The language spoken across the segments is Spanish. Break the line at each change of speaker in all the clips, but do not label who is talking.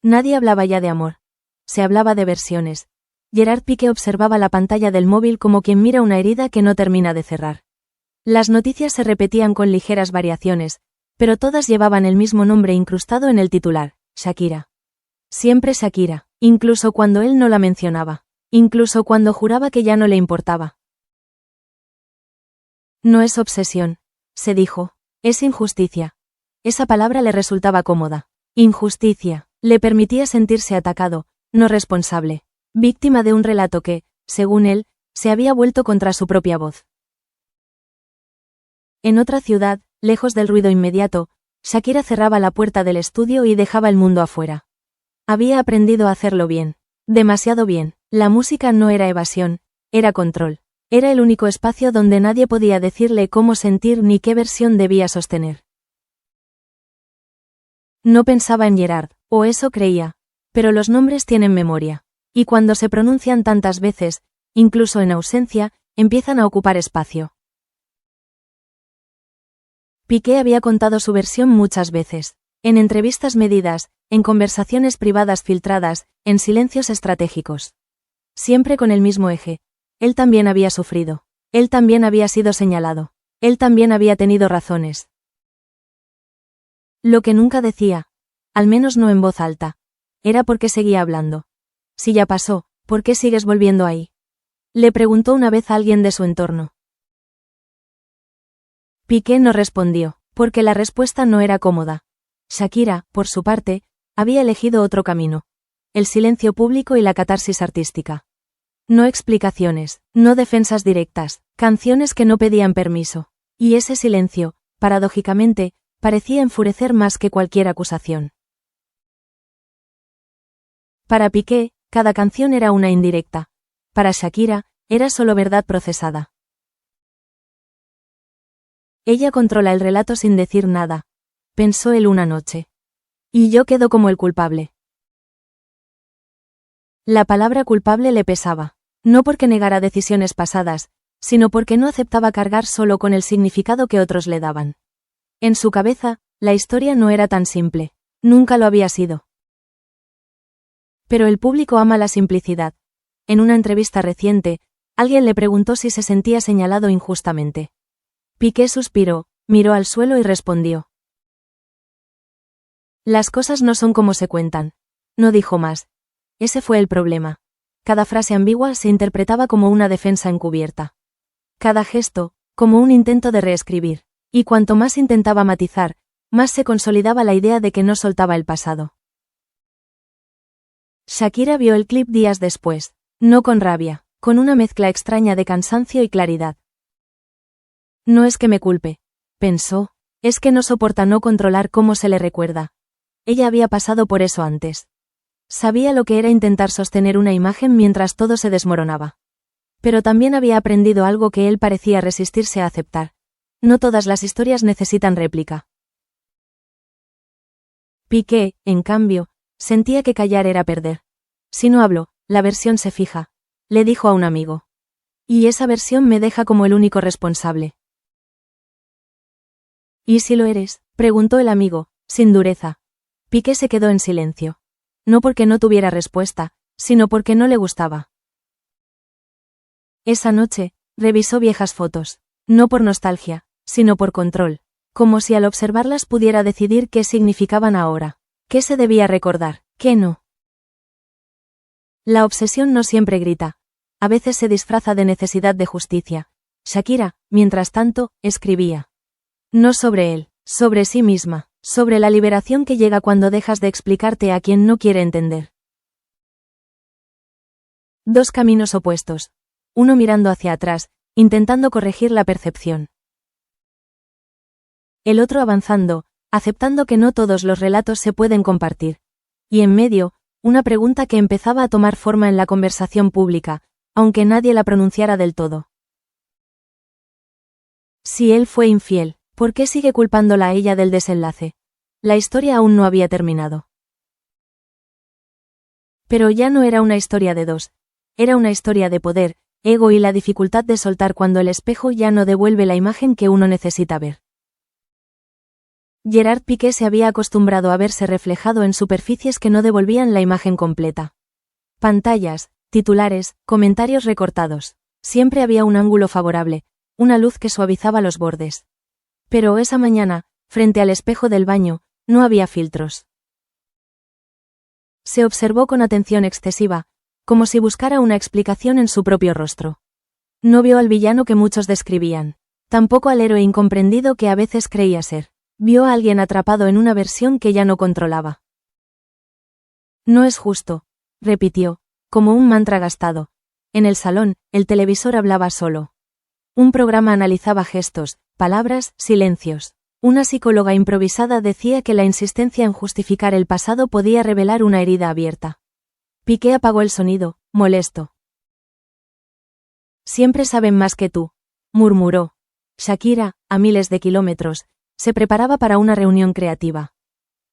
Nadie hablaba ya de amor. Se hablaba de versiones. Gerard Piqué observaba la pantalla del móvil como quien mira una herida que no termina de cerrar. Las noticias se repetían con ligeras variaciones, pero todas llevaban el mismo nombre incrustado en el titular: Shakira. Siempre Shakira, incluso cuando él no la mencionaba, incluso cuando juraba que ya no le importaba. No es obsesión, se dijo, es injusticia. Esa palabra le resultaba cómoda. Injusticia, le permitía sentirse atacado, no responsable, víctima de un relato que, según él, se había vuelto contra su propia voz. En otra ciudad, lejos del ruido inmediato, Shakira cerraba la puerta del estudio y dejaba el mundo afuera. Había aprendido a hacerlo bien, demasiado bien. La música no era evasión, era control. Era el único espacio donde nadie podía decirle cómo sentir ni qué versión debía sostener. No pensaba en Gerard, o eso creía, pero los nombres tienen memoria, y cuando se pronuncian tantas veces, incluso en ausencia, empiezan a ocupar espacio. Piqué había contado su versión muchas veces, en entrevistas medidas, en conversaciones privadas filtradas, en silencios estratégicos. Siempre con el mismo eje. Él también había sufrido. Él también había sido señalado. Él también había tenido razones. Lo que nunca decía, al menos no en voz alta, era por qué seguía hablando. Si ya pasó, ¿por qué sigues volviendo ahí? Le preguntó una vez a alguien de su entorno. Piqué no respondió, porque la respuesta no era cómoda. Shakira, por su parte, había elegido otro camino. El silencio público y la catarsis artística. No explicaciones, no defensas directas, canciones que no pedían permiso. Y ese silencio, paradójicamente, parecía enfurecer más que cualquier acusación. Para Piqué, cada canción era una indirecta. Para Shakira, era solo verdad procesada. Ella controla el relato sin decir nada, pensó él una noche. Y yo quedo como el culpable. La palabra culpable le pesaba. No porque negara decisiones pasadas, sino porque no aceptaba cargar solo con el significado que otros le daban. En su cabeza, la historia no era tan simple. Nunca lo había sido. Pero el público ama la simplicidad. En una entrevista reciente, alguien le preguntó si se sentía señalado injustamente. Piqué suspiró, miró al suelo y respondió. Las cosas no son como se cuentan. No dijo más. Ese fue el problema. Cada frase ambigua se interpretaba como una defensa encubierta. Cada gesto, como un intento de reescribir. Y cuanto más intentaba matizar, más se consolidaba la idea de que no soltaba el pasado. Shakira vio el clip días después, no con rabia, con una mezcla extraña de cansancio y claridad. No es que me culpe, pensó, es que no soporta no controlar cómo se le recuerda. Ella había pasado por eso antes. Sabía lo que era intentar sostener una imagen mientras todo se desmoronaba. Pero también había aprendido algo que él parecía resistirse a aceptar. No todas las historias necesitan réplica. Piqué, en cambio, sentía que callar era perder. Si no hablo, la versión se fija, le dijo a un amigo. Y esa versión me deja como el único responsable. ¿Y si lo eres?, preguntó el amigo, sin dureza. Piqué se quedó en silencio. No porque no tuviera respuesta, sino porque no le gustaba. Esa noche, revisó viejas fotos, no por nostalgia, sino por control, como si al observarlas pudiera decidir qué significaban ahora, qué se debía recordar, qué no. La obsesión no siempre grita, a veces se disfraza de necesidad de justicia. Shakira, mientras tanto, escribía. No sobre él, sobre sí misma, sobre la liberación que llega cuando dejas de explicarte a quien no quiere entender. Dos caminos opuestos. Uno mirando hacia atrás, intentando corregir la percepción. El otro avanzando, aceptando que no todos los relatos se pueden compartir. Y en medio, una pregunta que empezaba a tomar forma en la conversación pública, aunque nadie la pronunciara del todo. Si él fue infiel, ¿por qué sigue culpándola a ella del desenlace? La historia aún no había terminado. Pero ya no era una historia de dos. Era una historia de poder, ego y la dificultad de soltar cuando el espejo ya no devuelve la imagen que uno necesita ver. Gerard Piqué se había acostumbrado a verse reflejado en superficies que no devolvían la imagen completa. Pantallas, titulares, comentarios recortados. Siempre había un ángulo favorable, una luz que suavizaba los bordes. Pero esa mañana, frente al espejo del baño, no había filtros. Se observó con atención excesiva, como si buscara una explicación en su propio rostro. No vio al villano que muchos describían, tampoco al héroe incomprendido que a veces creía ser. Vio a alguien atrapado en una versión que ya no controlaba. No es justo, repitió, como un mantra gastado. En el salón, el televisor hablaba solo. Un programa analizaba gestos, palabras, silencios. Una psicóloga improvisada decía que la insistencia en justificar el pasado podía revelar una herida abierta. Piqué apagó el sonido, molesto. Siempre saben más que tú, murmuró. Shakira, a miles de kilómetros, se preparaba para una reunión creativa.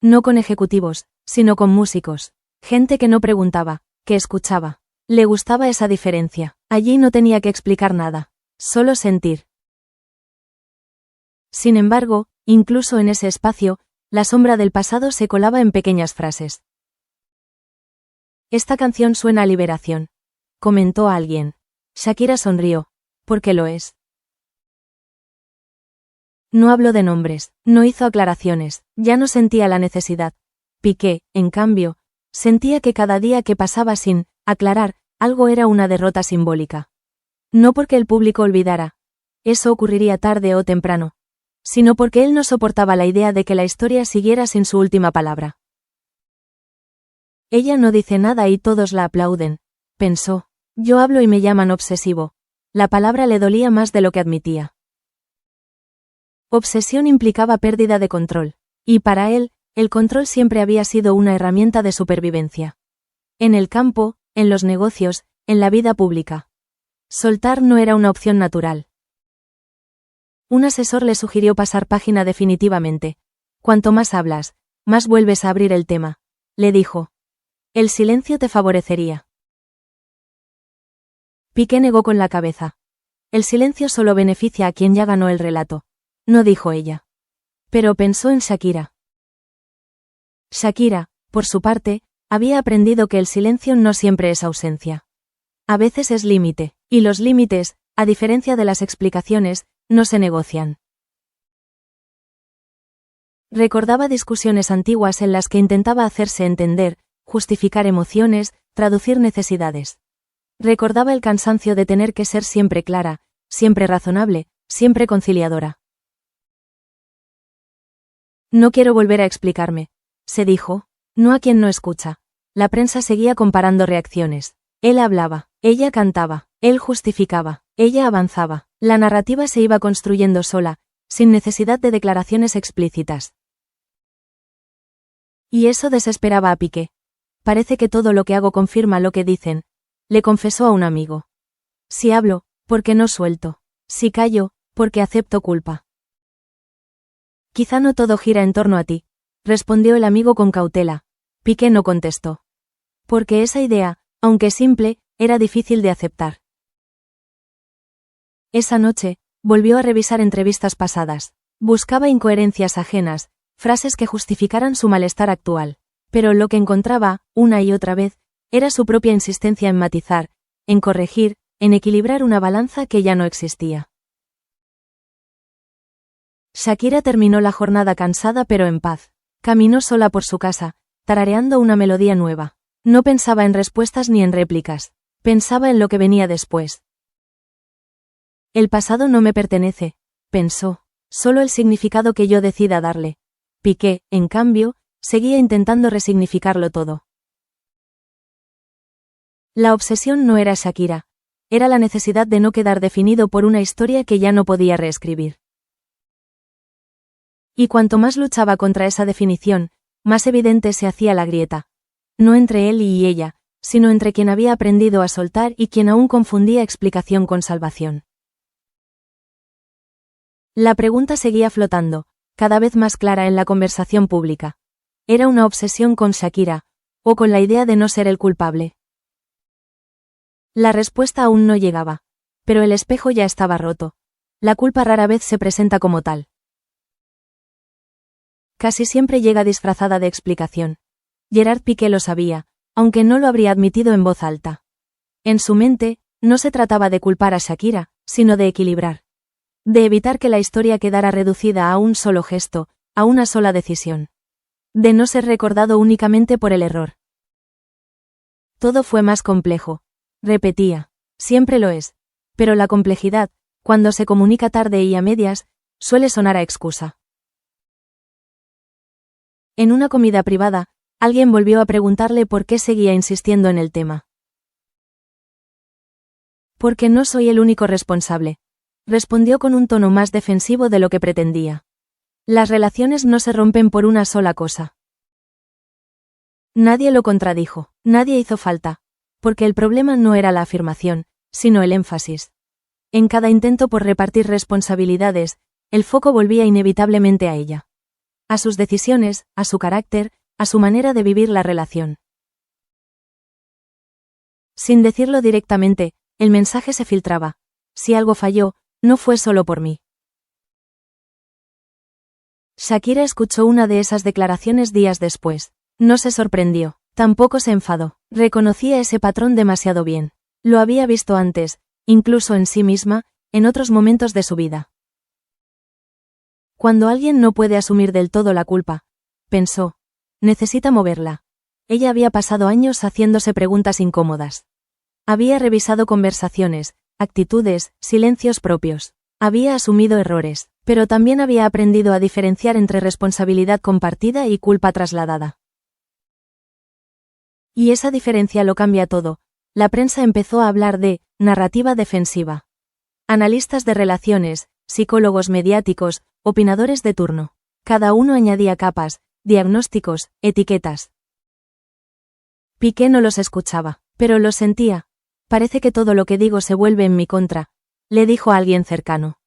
No con ejecutivos, sino con músicos. Gente que no preguntaba, que escuchaba. Le gustaba esa diferencia. Allí no tenía que explicar nada. Solo sentir. Sin embargo, incluso en ese espacio, la sombra del pasado se colaba en pequeñas frases. Esta canción suena a liberación, comentó alguien. Shakira sonrió. Porque lo es. No habló de nombres, no hizo aclaraciones, ya no sentía la necesidad. Piqué, en cambio, sentía que cada día que pasaba sin aclarar algo era una derrota simbólica. No porque el público olvidara, eso ocurriría tarde o temprano, sino porque él no soportaba la idea de que la historia siguiera sin su última palabra. Ella no dice nada y todos la aplauden, pensó. Yo hablo y me llaman obsesivo. La palabra le dolía más de lo que admitía. Obsesión implicaba pérdida de control, y para él, el control siempre había sido una herramienta de supervivencia. En el campo, en los negocios, en la vida pública. Soltar no era una opción natural. Un asesor le sugirió pasar página definitivamente. Cuanto más hablas, más vuelves a abrir el tema, le dijo. El silencio te favorecería. Piqué negó con la cabeza. El silencio solo beneficia a quien ya ganó el relato. No dijo ella. Pero pensó en Shakira. Shakira, por su parte, había aprendido que el silencio no siempre es ausencia. A veces es límite, y los límites, a diferencia de las explicaciones, no se negocian. Recordaba discusiones antiguas en las que intentaba hacerse entender, justificar emociones, traducir necesidades. Recordaba el cansancio de tener que ser siempre clara, siempre razonable, siempre conciliadora. No quiero volver a explicarme, se dijo, no a quien no escucha. La prensa seguía comparando reacciones. Él hablaba, ella cantaba, él justificaba, ella avanzaba. La narrativa se iba construyendo sola, sin necesidad de declaraciones explícitas. Y eso desesperaba a Piqué. Parece que todo lo que hago confirma lo que dicen, le confesó a un amigo. Si hablo, porque no suelto. Si callo, porque acepto culpa. Quizá no todo gira en torno a ti, respondió el amigo con cautela. Piqué no contestó. Porque esa idea, aunque simple, era difícil de aceptar. Esa noche, volvió a revisar entrevistas pasadas. Buscaba incoherencias ajenas, frases que justificaran su malestar actual. Pero lo que encontraba, una y otra vez, era su propia insistencia en matizar, en corregir, en equilibrar una balanza que ya no existía. Shakira terminó la jornada cansada pero en paz. Caminó sola por su casa, tarareando una melodía nueva. No pensaba en respuestas ni en réplicas. Pensaba en lo que venía después. El pasado no me pertenece, pensó. Solo el significado que yo decida darle. Piqué, en cambio, seguía intentando resignificarlo todo. La obsesión no era Shakira. Era la necesidad de no quedar definido por una historia que ya no podía reescribir. Y cuanto más luchaba contra esa definición, más evidente se hacía la grieta. No entre él y ella, sino entre quien había aprendido a soltar y quien aún confundía explicación con salvación. La pregunta seguía flotando, cada vez más clara en la conversación pública. ¿Era una obsesión con Shakira, o con la idea de no ser el culpable? La respuesta aún no llegaba. Pero el espejo ya estaba roto. La culpa rara vez se presenta como tal. casi siempre llega disfrazada de explicación. Gerard Piqué lo sabía, aunque no lo habría admitido en voz alta. En su mente, no se trataba de culpar a Shakira, sino de equilibrar. De evitar que la historia quedara reducida a un solo gesto, a una sola decisión. De no ser recordado únicamente por el error. Todo fue más complejo. Repetía. Siempre lo es. Pero la complejidad, cuando se comunica tarde y a medias, suele sonar a excusa. En una comida privada, alguien volvió a preguntarle por qué seguía insistiendo en el tema. Porque no soy el único responsable, respondió con un tono más defensivo de lo que pretendía. Las relaciones no se rompen por una sola cosa. Nadie lo contradijo, nadie hizo falta, porque el problema no era la afirmación, sino el énfasis. En cada intento por repartir responsabilidades, el foco volvía inevitablemente a ella. A sus decisiones, a su carácter, a su manera de vivir la relación. Sin decirlo directamente, el mensaje se filtraba. Si algo falló, no fue solo por mí. Shakira escuchó una de esas declaraciones días después. No se sorprendió, tampoco se enfadó. Reconocía ese patrón demasiado bien. Lo había visto antes, incluso en sí misma, en otros momentos de su vida. Cuando alguien no puede asumir del todo la culpa, pensó, necesita moverla. Ella había pasado años haciéndose preguntas incómodas. Había revisado conversaciones, actitudes, silencios propios. Había asumido errores, pero también había aprendido a diferenciar entre responsabilidad compartida y culpa trasladada. Y esa diferencia lo cambia todo. La prensa empezó a hablar de narrativa defensiva. Analistas de relaciones, psicólogos mediáticos, opinadores de turno. Cada uno añadía capas, diagnósticos, etiquetas. Piqué no los escuchaba, pero los sentía. Parece que todo lo que digo se vuelve en mi contra, le dijo a alguien cercano.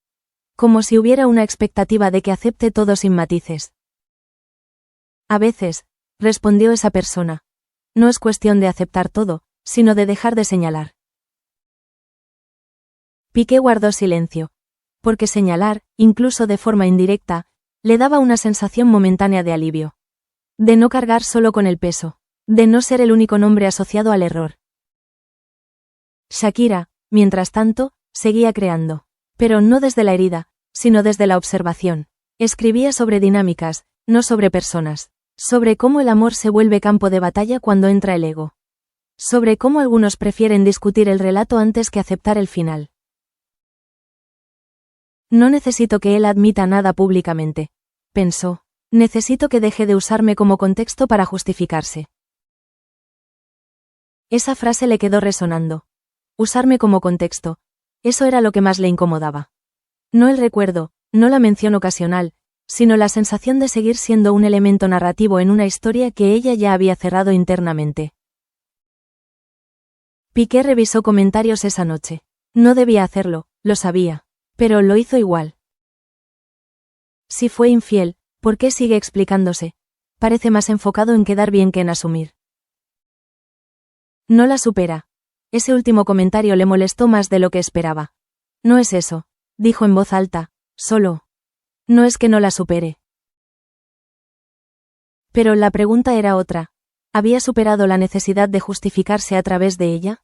Como si hubiera una expectativa de que acepte todo sin matices. A veces, respondió esa persona. No es cuestión de aceptar todo, sino de dejar de señalar. Piqué guardó silencio. Porque señalar, incluso de forma indirecta, le daba una sensación momentánea de alivio. De no cargar solo con el peso. De no ser el único nombre asociado al error. Shakira, mientras tanto, seguía creando. Pero no desde la herida, sino desde la observación. Escribía sobre dinámicas, no sobre personas. Sobre cómo el amor se vuelve campo de batalla cuando entra el ego. Sobre cómo algunos prefieren discutir el relato antes que aceptar el final. No necesito que él admita nada públicamente, pensó. Necesito que deje de usarme como contexto para justificarse. Esa frase le quedó resonando. Usarme como contexto. Eso era lo que más le incomodaba. No el recuerdo, no la mención ocasional, sino la sensación de seguir siendo un elemento narrativo en una historia que ella ya había cerrado internamente. Piqué revisó comentarios esa noche. No debía hacerlo, lo sabía. Pero lo hizo igual. Si fue infiel, ¿por qué sigue explicándose? Parece más enfocado en quedar bien que en asumir. No la supera. Ese último comentario le molestó más de lo que esperaba. No es eso, dijo en voz alta, solo. No es que no la supere. Pero la pregunta era otra. ¿Había superado la necesidad de justificarse a través de ella?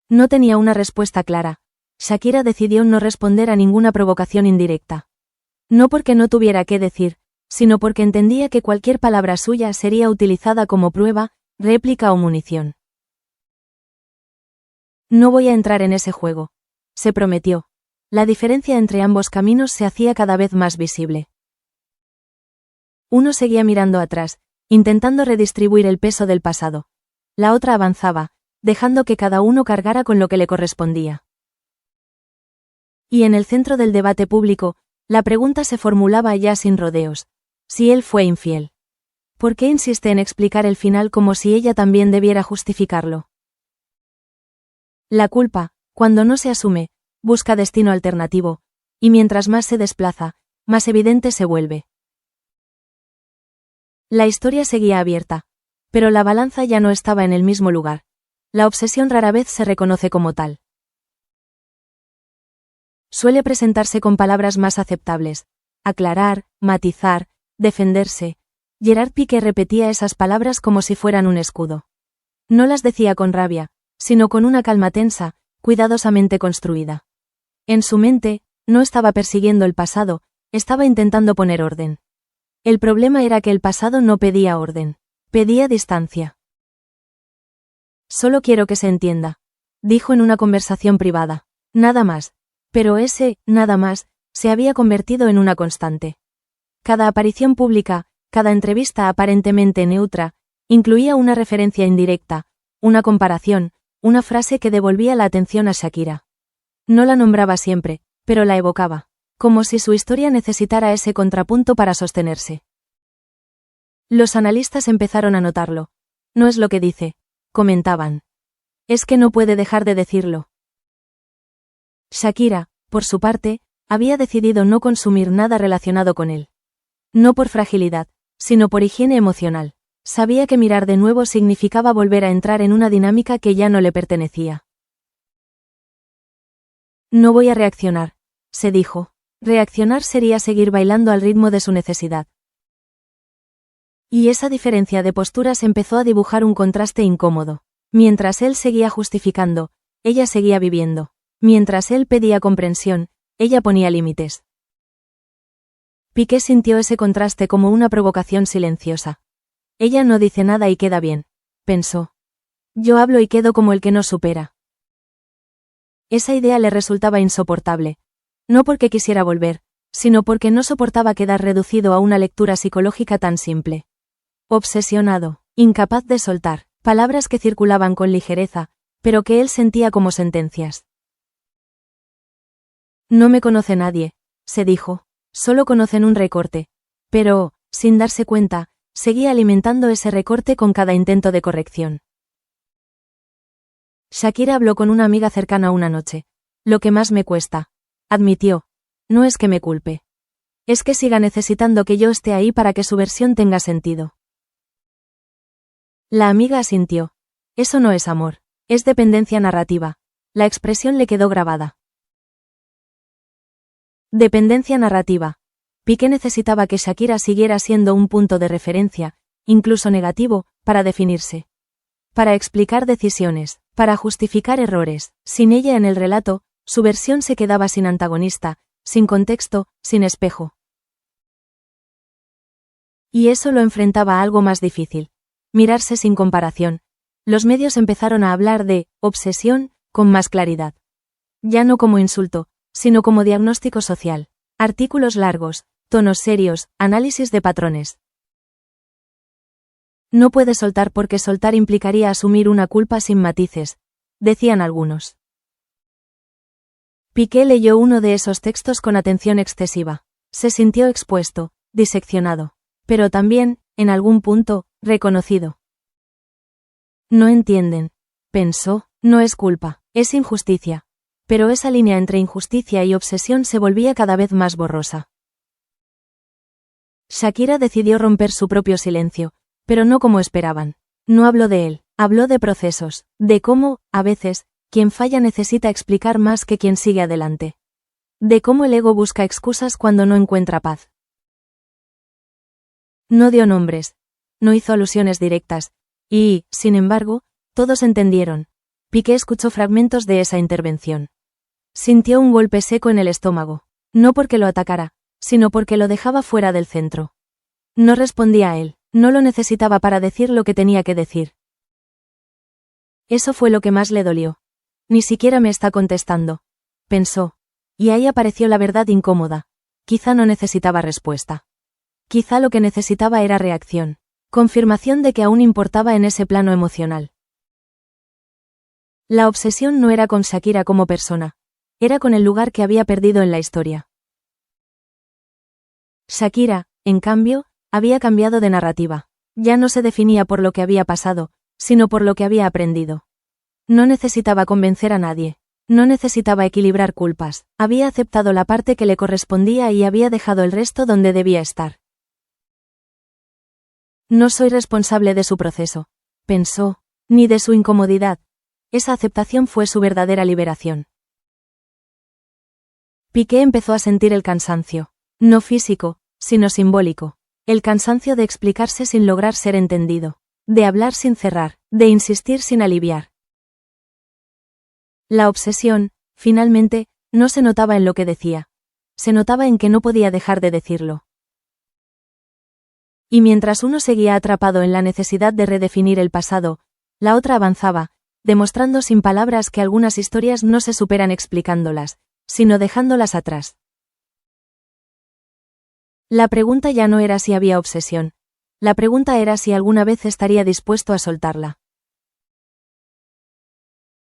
No tenía una respuesta clara. Shakira decidió no responder a ninguna provocación indirecta. No porque no tuviera qué decir, sino porque entendía que cualquier palabra suya sería utilizada como prueba, réplica o munición. No voy a entrar en ese juego, se prometió. La diferencia entre ambos caminos se hacía cada vez más visible. Uno seguía mirando atrás, intentando redistribuir el peso del pasado. La otra avanzaba, dejando que cada uno cargara con lo que le correspondía. Y en el centro del debate público, la pregunta se formulaba ya sin rodeos. Si él fue infiel. ¿Por qué insiste en explicar el final como si ella también debiera justificarlo? La culpa, cuando no se asume, busca destino alternativo, y mientras más se desplaza, más evidente se vuelve. La historia seguía abierta, pero la balanza ya no estaba en el mismo lugar. La obsesión rara vez se reconoce como tal. Suele presentarse con palabras más aceptables. aclarar, matizar, defenderse. Gerard Piqué repetía esas palabras como si fueran un escudo. No las decía con rabia, sino con una calma tensa, cuidadosamente construida. En su mente, no estaba persiguiendo el pasado, estaba intentando poner orden. El problema era que el pasado no pedía orden, pedía distancia. Solo quiero que se entienda, dijo en una conversación privada. Nada más. Pero ese, nada más, se había convertido en una constante. Cada aparición pública, cada entrevista aparentemente neutra, incluía una referencia indirecta, una comparación, una frase que devolvía la atención a Shakira. No la nombraba siempre, pero la evocaba, como si su historia necesitara ese contrapunto para sostenerse. Los analistas empezaron a notarlo. No es lo que dice, comentaban. Es que no puede dejar de decirlo. Shakira, por su parte, había decidido no consumir nada relacionado con él. No por fragilidad, sino por higiene emocional. Sabía que mirar de nuevo significaba volver a entrar en una dinámica que ya no le pertenecía. No voy a reaccionar, se dijo. Reaccionar sería seguir bailando al ritmo de su necesidad. Y esa diferencia de posturas empezó a dibujar un contraste incómodo. Mientras él seguía justificando, ella seguía viviendo. Mientras él pedía comprensión, ella ponía límites. Piqué sintió ese contraste como una provocación silenciosa. Ella no dice nada y queda bien, pensó. Yo hablo y quedo como el que no supera. Esa idea le resultaba insoportable. No porque quisiera volver, sino porque no soportaba quedar reducido a una lectura psicológica tan simple. Obsesionado, incapaz de soltar, palabras que circulaban con ligereza, pero que él sentía como sentencias. No me conoce nadie, se dijo, solo conocen un recorte. Pero, sin darse cuenta, seguía alimentando ese recorte con cada intento de corrección. Shakira habló con una amiga cercana una noche. Lo que más me cuesta, admitió, no es que me culpe. Es que siga necesitando que yo esté ahí para que su versión tenga sentido. La amiga asintió. Eso no es amor, es dependencia narrativa. La expresión le quedó grabada. Dependencia narrativa. Piqué necesitaba que Shakira siguiera siendo un punto de referencia, incluso negativo, para definirse. Para explicar decisiones, para justificar errores. Sin ella en el relato, su versión se quedaba sin antagonista, sin contexto, sin espejo. Y eso lo enfrentaba a algo más difícil. Mirarse sin comparación. Los medios empezaron a hablar de obsesión con más claridad. Ya no como insulto, sino como diagnóstico social. Artículos largos, tonos serios, análisis de patrones. No puede soltar porque soltar implicaría asumir una culpa sin matices, decían algunos. Piqué leyó uno de esos textos con atención excesiva. Se sintió expuesto, diseccionado, pero también, en algún punto, reconocido. No entienden, pensó, no es culpa, es injusticia. Pero esa línea entre injusticia y obsesión se volvía cada vez más borrosa. Shakira decidió romper su propio silencio, pero no como esperaban. No habló de él, habló de procesos, de cómo, a veces, quien falla necesita explicar más que quien sigue adelante. De cómo el ego busca excusas cuando no encuentra paz. No dio nombres, no hizo alusiones directas, y, sin embargo, todos entendieron. Piqué escuchó fragmentos de esa intervención. Sintió un golpe seco en el estómago, no porque lo atacara, sino porque lo dejaba fuera del centro. No respondía a él, no lo necesitaba para decir lo que tenía que decir. Eso fue lo que más le dolió. Ni siquiera me está contestando, pensó, y ahí apareció la verdad incómoda. Quizá no necesitaba respuesta. Quizá lo que necesitaba era reacción, confirmación de que aún importaba en ese plano emocional. La obsesión no era con Shakira como persona. Era con el lugar que había perdido en la historia. Shakira, en cambio, había cambiado de narrativa. Ya no se definía por lo que había pasado, sino por lo que había aprendido. No necesitaba convencer a nadie. No necesitaba equilibrar culpas. Había aceptado la parte que le correspondía y había dejado el resto donde debía estar. No soy responsable de su proceso, pensó, ni de su incomodidad. Esa aceptación fue su verdadera liberación. Piqué empezó a sentir el cansancio. No físico, sino simbólico. El cansancio de explicarse sin lograr ser entendido. De hablar sin cerrar, de insistir sin aliviar. La obsesión, finalmente, no se notaba en lo que decía. Se notaba en que no podía dejar de decirlo. Y mientras uno seguía atrapado en la necesidad de redefinir el pasado, la otra avanzaba, demostrando sin palabras que algunas historias no se superan explicándolas, sino dejándolas atrás. La pregunta ya no era si había obsesión. La pregunta era si alguna vez estaría dispuesto a soltarla.